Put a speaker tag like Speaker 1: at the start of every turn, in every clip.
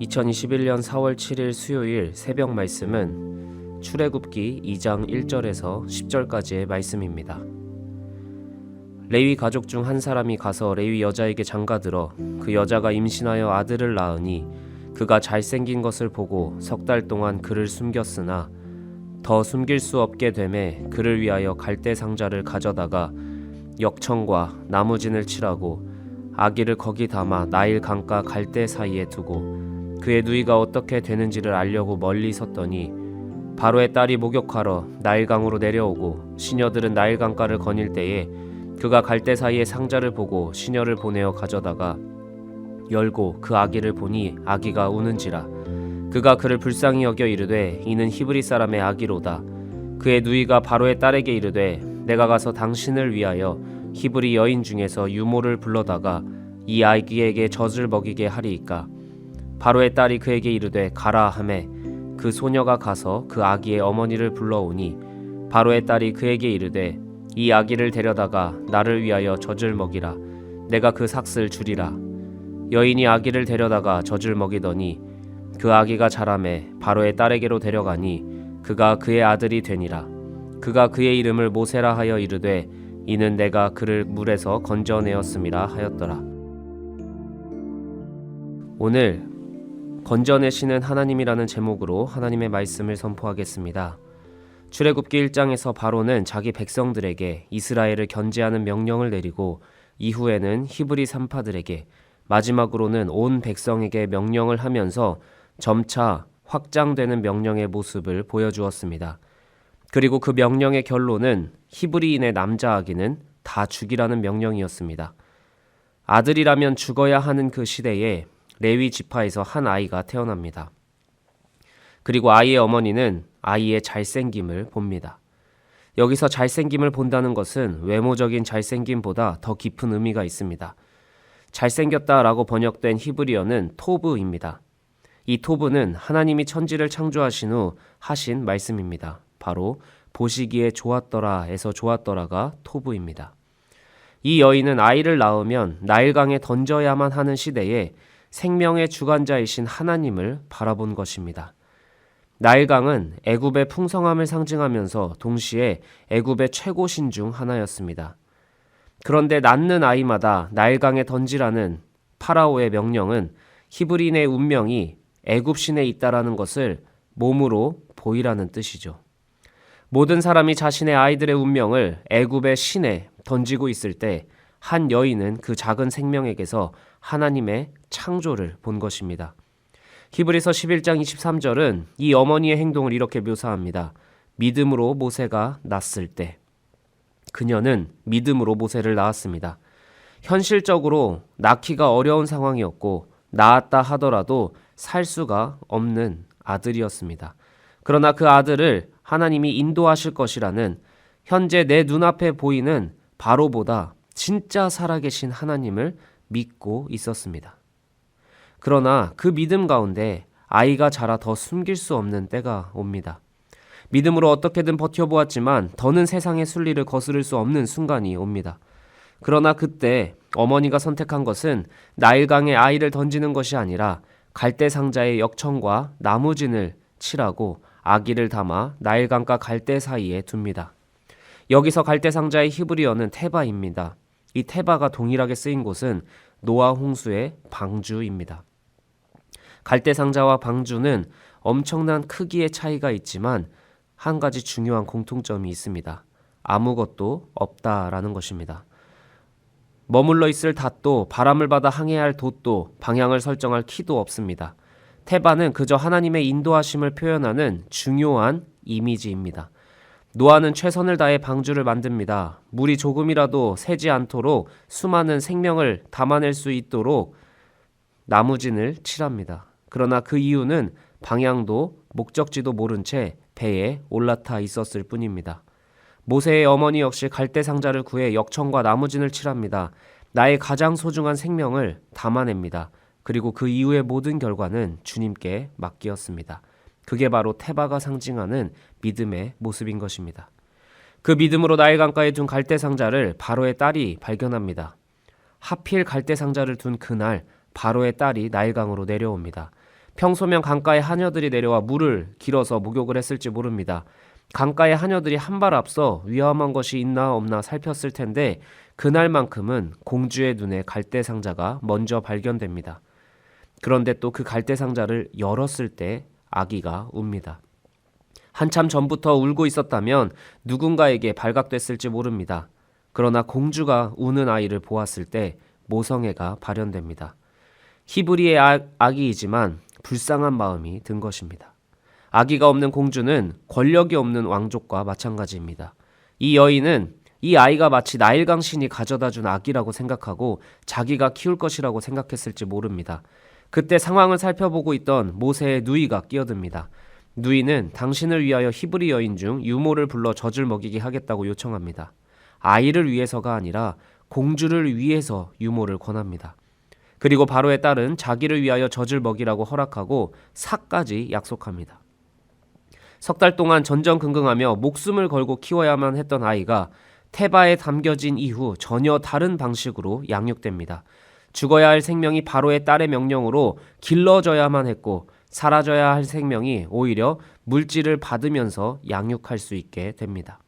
Speaker 1: 2021년 4월 7일 수요일 새벽 말씀은 출애굽기 2장 1절에서 10절까지의 말씀입니다. 레위 가족 중 한 사람이 가서 레위 여자에게 장가들어 그 여자가 임신하여 아들을 낳으니 그가 잘생긴 것을 보고 석 달 동안 그를 숨겼으나 더 숨길 수 없게 되매 그를 위하여 갈대 상자를 가져다가 역청과 나무진을 칠하고 아기를 거기 담아 나일 강가 갈대 사이에 두고 그의 누이가 어떻게 되는지를 알려고 멀리 섰더니 바로의 딸이 목욕하러 나일강으로 내려오고 시녀들은 나일강가를 거닐 때에 그가 갈대 사이에 상자를 보고 시녀를 보내어 가져다가 열고 그 아기를 보니 아기가 우는지라 그가 그를 불쌍히 여겨 이르되 이는 히브리 사람의 아기로다. 그의 누이가 바로의 딸에게 이르되 내가 가서 당신을 위하여 히브리 여인 중에서 유모를 불러다가 이 아기에게 젖을 먹이게 하리이까. 바로의 딸이 그에게 이르되 가라 하매 그 소녀가 가서 그 아기의 어머니를 불러오니 바로의 딸이 그에게 이르되 이 아기를 데려다가 나를 위하여 젖을 먹이라. 내가 그 삭슬 주리라. 여인이 아기를 데려다가 젖을 먹이더니 그 아기가 자라매 바로의 딸에게로 데려가니 그가 그의 아들이 되니라. 그가 그의 이름을 모세라 하여 이르되 이는 내가 그를 물에서 건져내었음이라 하였더라. 오늘 건져내시는 하나님이라는 제목으로 하나님의 말씀을 선포하겠습니다. 출애굽기 1장에서 바로는 자기 백성들에게 이스라엘을 견제하는 명령을 내리고 이후에는 히브리 산파들에게 마지막으로는 온 백성에게 명령을 하면서 점차 확장되는 명령의 모습을 보여주었습니다. 그리고 그 명령의 결론은 히브리인의 남자 아기는 다 죽이라는 명령이었습니다. 아들이라면 죽어야 하는 그 시대에 레위 지파에서 한 아이가 태어납니다. 그리고 아이의 어머니는 아이의 잘생김을 봅니다. 여기서 잘생김을 본다는 것은 외모적인 잘생김보다 더 깊은 의미가 있습니다. 잘생겼다라고 번역된 히브리어는 토브입니다. 이 토브는 하나님이 천지를 창조하신 후 하신 말씀입니다. 바로 보시기에 좋았더라에서 좋았더라가 토브입니다. 이 여인은 아이를 낳으면 나일강에 던져야만 하는 시대에 생명의 주관자이신 하나님을 바라본 것입니다. 나일강은 애굽의 풍성함을 상징하면서 동시에 애굽의 최고신 중 하나였습니다. 그런데 낳는 아이마다 나일강에 던지라는 파라오의 명령은 히브리인의 운명이 애굽신에 있다라는 것을 몸으로 보이라는 뜻이죠. 모든 사람이 자신의 아이들의 운명을 애굽의 신에 던지고 있을 때 한 여인은 그 작은 생명에게서 하나님의 창조를 본 것입니다. 히브리서 11장 23절은 이 어머니의 행동을 이렇게 묘사합니다. 믿음으로 모세가 낳았을 때 그녀는 믿음으로 모세를 낳았습니다. 현실적으로 낳기가 어려운 상황이었고 낳았다 하더라도 살 수가 없는 아들이었습니다. 그러나 그 아들을 하나님이 인도하실 것이라는 현재 내 눈앞에 보이는 바로보다 진짜 살아계신 하나님을 믿고 있었습니다. 그러나 그 믿음 가운데 아이가 자라 더 숨길 수 없는 때가 옵니다. 믿음으로 어떻게든 버텨보았지만 더는 세상의 순리를 거스를 수 없는 순간이 옵니다. 그러나 그때 어머니가 선택한 것은 나일강에 아이를 던지는 것이 아니라 갈대 상자에 역청과 나무진을 칠하고 아기를 담아 나일강과 갈대 사이에 둡니다. 여기서 갈대 상자의 히브리어는 테바입니다. 이 테바가 동일하게 쓰인 곳은 노아 홍수의 방주입니다. 갈대 상자와 방주는 엄청난 크기의 차이가 있지만 한 가지 중요한 공통점이 있습니다. 아무것도 없다라는 것입니다. 머물러 있을 닷도 바람을 받아 항해할 돛도 방향을 설정할 키도 없습니다. 테바는 그저 하나님의 인도하심을 표현하는 중요한 이미지입니다. 노아는 최선을 다해 방주를 만듭니다. 물이 조금이라도 새지 않도록 수많은 생명을 담아낼 수 있도록 나무진을 칠합니다. 그러나 그 이유는 방향도 목적지도 모른 채 배에 올라타 있었을 뿐입니다. 모세의 어머니 역시 갈대 상자를 구해 역청과 나무진을 칠합니다. 나의 가장 소중한 생명을 담아냅니다. 그리고 그 이후의 모든 결과는 주님께 맡기었습니다. 그게 바로 테바가 상징하는 믿음의 모습인 것입니다. 그 믿음으로 나일강가에 둔 갈대 상자를 바로의 딸이 발견합니다. 하필 갈대 상자를 둔 그날 바로의 딸이 나일강으로 내려옵니다. 평소면 강가에 하녀들이 내려와 물을 길어서 목욕을 했을지 모릅니다. 강가에 하녀들이 한 발 앞서 위험한 것이 있나 없나 살폈을 텐데 그날만큼은 공주의 눈에 갈대 상자가 먼저 발견됩니다. 그런데 또 그 갈대 상자를 열었을 때 아기가 웁니다. 한참 전부터 울고 있었다면 누군가에게 발각됐을지 모릅니다. 그러나 공주가 우는 아이를 보았을 때 모성애가 발현됩니다. 히브리의 아기이지만 불쌍한 마음이 든 것입니다. 아기가 없는 공주는 권력이 없는 왕족과 마찬가지입니다. 이 여인은 이 아이가 마치 나일강 신이 가져다 준 아기라고 생각하고 자기가 키울 것이라고 생각했을지 모릅니다. 그때 상황을 살펴보고 있던 모세의 누이가 끼어듭니다. 누이는 당신을 위하여 히브리 여인 중 유모를 불러 젖을 먹이게 하겠다고 요청합니다. 아이를 위해서가 아니라 공주를 위해서 유모를 권합니다. 그리고 바로의 딸은 자기를 위하여 젖을 먹이라고 허락하고 삭까지 약속합니다. 석 달 동안 전전긍긍하며 목숨을 걸고 키워야만 했던 아이가 태바에 담겨진 이후 전혀 다른 방식으로 양육됩니다. 죽어야 할 생명이 바로의 딸의 명령으로 길러져야만 했고 사라져야 할 생명이 오히려 물질을 받으면서 양육할 수 있게 됩니다.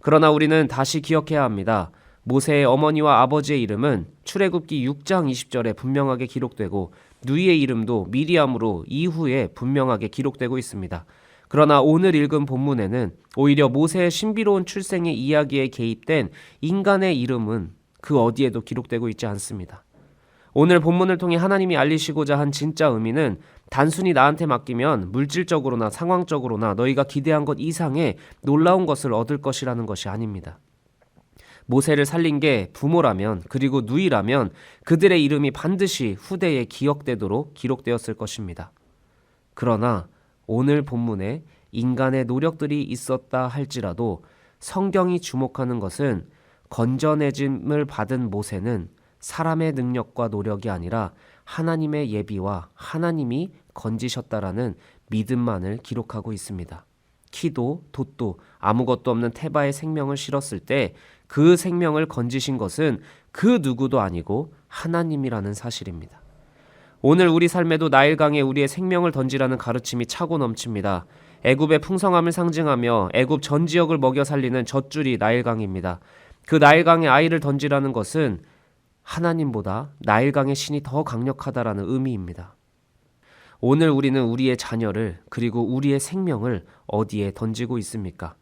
Speaker 1: 그러나 우리는 다시 기억해야 합니다. 모세의 어머니와 아버지의 이름은 출애굽기 6장 20절에 분명하게 기록되고 누이의 이름도 미리암으로 이후에 분명하게 기록되고 있습니다. 그러나 오늘 읽은 본문에는 오히려 모세의 신비로운 출생의 이야기에 개입된 인간의 이름은 그 어디에도 기록되고 있지 않습니다. 오늘 본문을 통해 하나님이 알리시고자 한 진짜 의미는 단순히 나한테 맡기면 물질적으로나 상황적으로나 너희가 기대한 것 이상의 놀라운 것을 얻을 것이라는 것이 아닙니다. 모세를 살린 게 부모라면 그리고 누이라면 그들의 이름이 반드시 후대에 기억되도록 기록되었을 것입니다. 그러나 오늘 본문에 인간의 노력들이 있었다 할지라도 성경이 주목하는 것은 건져내짐을 받은 모세는 사람의 능력과 노력이 아니라 하나님의 예비와 하나님이 건지셨다라는 믿음만을 기록하고 있습니다. 키도 돛도 아무것도 없는 태바의 생명을 실었을 때 그 생명을 건지신 것은 그 누구도 아니고 하나님이라는 사실입니다. 오늘 우리 삶에도 나일강에 우리의 생명을 던지라는 가르침이 차고 넘칩니다. 애굽의 풍성함을 상징하며 애굽 전 지역을 먹여 살리는 젖줄이 나일강입니다. 그 나일강에 아이를 던지라는 것은 하나님보다 나일강의 신이 더 강력하다라는 의미입니다. 오늘 우리는 우리의 자녀를 그리고 우리의 생명을 어디에 던지고 있습니까?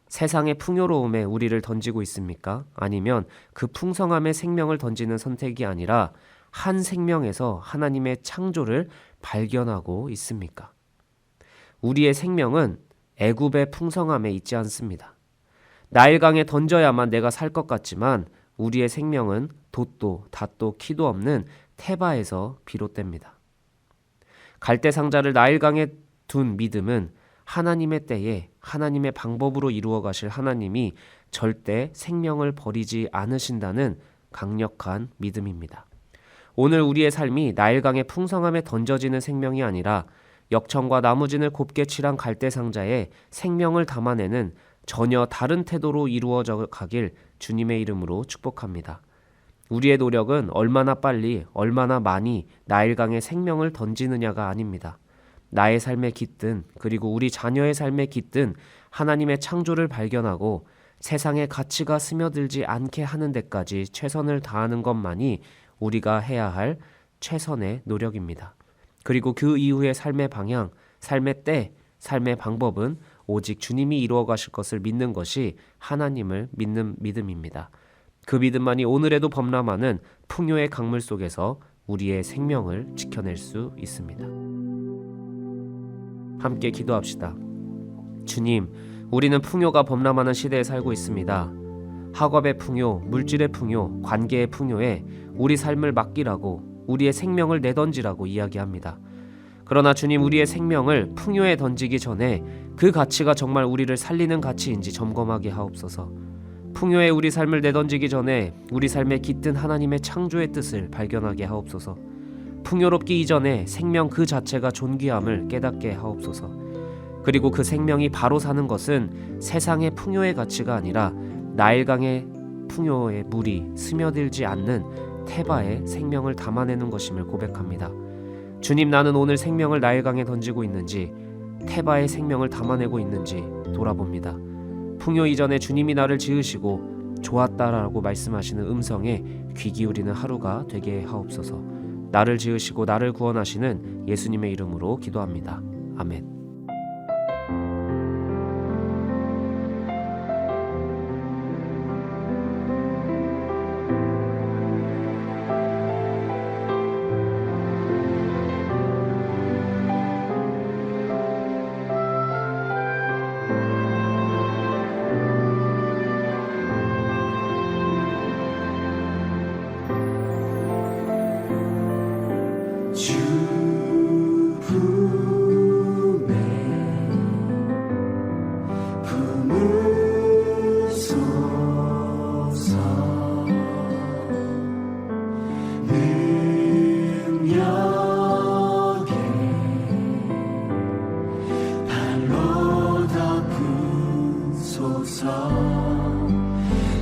Speaker 1: 세상의 풍요로움에 우리를 던지고 있습니까? 아니면 그 풍성함의 생명을 던지는 선택이 아니라 한 생명에서 하나님의 창조를 발견하고 있습니까? 우리의 생명은 애굽의 풍성함에 있지 않습니다. 나일강에 던져야만 내가 살 것 같지만 우리의 생명은 돛도 닷도 키도 없는 태바에서 비롯됩니다. 갈대 상자를 나일강에 둔 믿음은 하나님의 때에 하나님의 방법으로 이루어 가실 하나님이 절대 생명을 버리지 않으신다는 강력한 믿음입니다. 오늘 우리의 삶이 나일강의 풍성함에 던져지는 생명이 아니라 역청과 나무진을 곱게 칠한 갈대 상자에 생명을 담아내는 전혀 다른 태도로 이루어져 가길 주님의 이름으로 축복합니다. 우리의 노력은 얼마나 빨리 얼마나 많이 나일강에 생명을 던지느냐가 아닙니다. 나의 삶에 깃든 그리고 우리 자녀의 삶에 깃든 하나님의 창조를 발견하고 세상의 가치가 스며들지 않게 하는 데까지 최선을 다하는 것만이 우리가 해야 할 최선의 노력입니다. 그리고 그 이후의 삶의 방향, 삶의 때, 삶의 방법은 오직 주님이 이루어 가실 것을 믿는 것이 하나님을 믿는 믿음입니다. 그 믿음만이 오늘에도 범람하는 풍요의 강물 속에서 우리의 생명을 지켜낼 수 있습니다. 함께 기도합시다. 주님, 우리는 풍요가 범람하는 시대에 살고 있습니다. 학업의 풍요, 물질의 풍요, 관계의 풍요에 우리 삶을 맡기라고, 우리의 생명을 내던지라고 이야기합니다. 그러나 주님, 우리의 생명을 풍요에 던지기 전에 그 가치가 정말 우리를 살리는 가치인지 점검하게 하옵소서. 풍요에 우리 삶을 내던지기 전에 우리 삶에 깃든 하나님의 창조의 뜻을 발견하게 하옵소서. 풍요롭기 이전에 생명 그 자체가 존귀함을 깨닫게 하옵소서. 그리고 그 생명이 바로 사는 것은 세상의 풍요의 가치가 아니라 나일강의 풍요의 물이 스며들지 않는 태바의 생명을 담아내는 것임을 고백합니다. 주님, 나는 오늘 생명을 나일강에 던지고 있는지 테바의 생명을 담아내고 있는지 돌아봅니다. 풍요 이전에 주님이 나를 지으시고 좋았다라고 말씀하시는 음성에 귀 기울이는 하루가 되게 하옵소서. 나를 지으시고 나를 구원하시는 예수님의 이름으로 기도합니다. 아멘.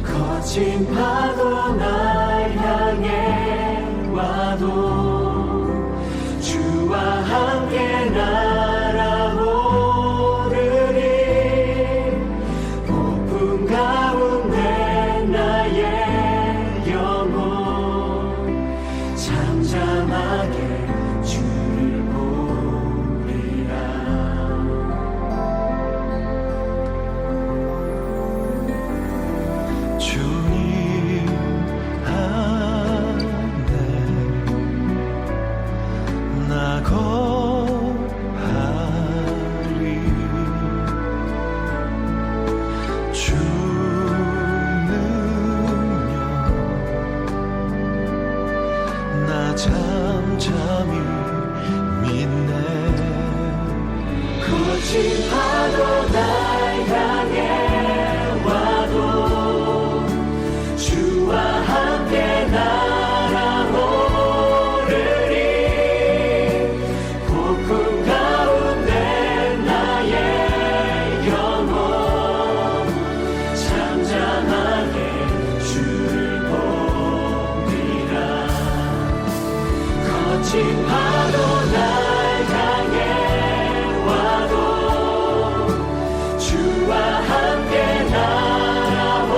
Speaker 2: 거친 파도 날 향해 와도 주와 함께 날아오르리. 폭풍 가운데 나의 영혼 잠잠하게 주를 보리라. 주님 안에 나 거하리. 주 능력 나 잠잠히 믿네. 거친 파도 날 향해 와도 주와 함께 날아오르리. 폭풍 가운데 나의 영혼 잠잠하게 주를 보리라. 거친 파도 날 향해 와도 주와 함께 날아오르리.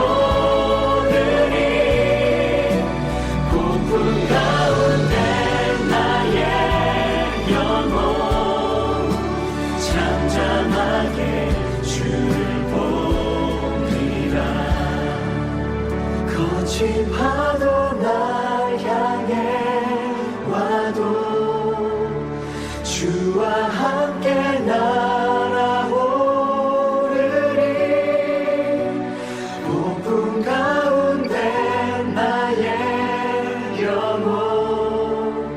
Speaker 2: 폭풍 가운데 나의 영혼 잠잠하게 주를 보리라. 거친 파도 날 향해 와도 주와 함께 날아오르리. 폭풍 가운데 나의 영혼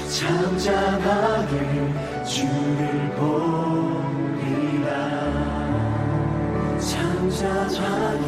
Speaker 2: 잠잠하게 주를 보리라. 잠잠하게